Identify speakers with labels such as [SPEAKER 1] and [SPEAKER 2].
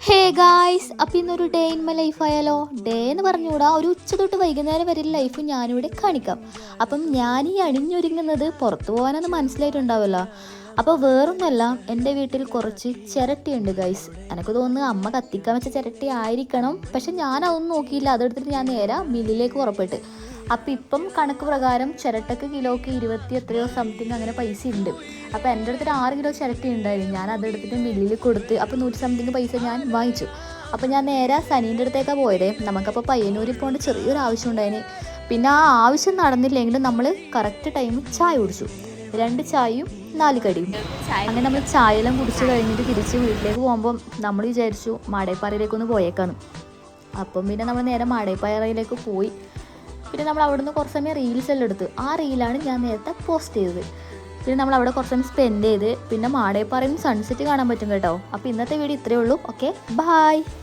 [SPEAKER 1] Hey guys, അപ്പം ഇന്നൊരു day in my life ആയാലോ. ഡേ എന്ന് പറഞ്ഞുകൂടാ, ഒരു ഉച്ച തൊട്ട് വൈകുന്നേരം വരെയുള്ള ലൈഫ് ഞാനിവിടെ കാണിക്കാം. അപ്പം ഞാൻ ഈ അണിഞ്ഞൊരുങ്ങുന്നത് പുറത്തു പോകാനെന്ന് മനസ്സിലായിട്ടുണ്ടാവുമല്ലോ. അപ്പോൾ വേറൊന്നുമല്ല, എൻ്റെ വീട്ടിൽ കുറച്ച് ചിരട്ടിയുണ്ട് ഗൈസ്. എനിക്ക് തോന്നുന്നു അമ്മ കത്തിക്കാൻ വെച്ച ചിരട്ടി ആയിരിക്കണം. പക്ഷെ ഞാൻ അതൊന്നും നോക്കിയില്ല. അതെടുത്തിട്ട് ഞാൻ നേരെ മില്ലിലേക്ക് പുറപ്പെട്ട്. അപ്പം ഇപ്പം കണക്ക് പ്രകാരം ചിരട്ടക്ക് കിലോക്ക് 20 എത്രയോ സംതിങ് അങ്ങനെ പൈസ ഉണ്ട്. അപ്പോൾ എൻ്റെ അടുത്തൊരു 6 കിലോ ചിരട്ടി ഉണ്ടായിരുന്നു. ഞാൻ അതെടുത്തിട്ട് മില്ലിൽ കൊടുത്ത് അപ്പോൾ 100 സംതിങ് പൈസ ഞാൻ വാങ്ങിച്ചു. അപ്പോൾ ഞാൻ നേരെ സനീൻ്റെ അടുത്തേക്കാണ് പോയത്. നമുക്കപ്പോൾ പയ്യന്നൂരിൽ പോകേണ്ട ചെറിയൊരു ആവശ്യം ഉണ്ടായിന്. പിന്നെ ആ ആവശ്യം നടന്നില്ലെങ്കിലും നമ്മൾ കറക്റ്റ് ടൈമിൽ ചായ കുടിച്ചു. 2 ചായയും 4 കടിയും. അങ്ങനെ നമ്മൾ ചായയെല്ലാം കുടിച്ച് കഴിഞ്ഞിട്ട് തിരിച്ച് വീട്ടിലേക്ക് പോകുമ്പോൾ നമ്മൾ വിചാരിച്ചു മാടേപ്പാറയിലേക്കൊന്ന് പോയേക്കാന്ന്. അപ്പം പിന്നെ നമ്മൾ നേരെ മാടേപ്പാറയിലേക്ക് പോയി. പിന്നെ നമ്മൾ അവിടെ നിന്ന് കുറച്ച് സമയം റീൽസ് എല്ലാം എടുത്തു. ആ റീലാണ് ഞാൻ നേരത്തെ പോസ്റ്റ് ചെയ്തത്. പിന്നെ നമ്മൾ അവിടെ കുറച്ച് സമയം സ്പെൻഡ് ചെയ്ത് പിന്നെ മാടേപ്പാറയിൽ സൺസെറ്റ് കാണാൻ പറ്റും കേട്ടോ. അപ്പോൾ ഇന്നത്തെ വീഡിയോ ഇത്രയേ ഉള്ളൂ. Okay, by.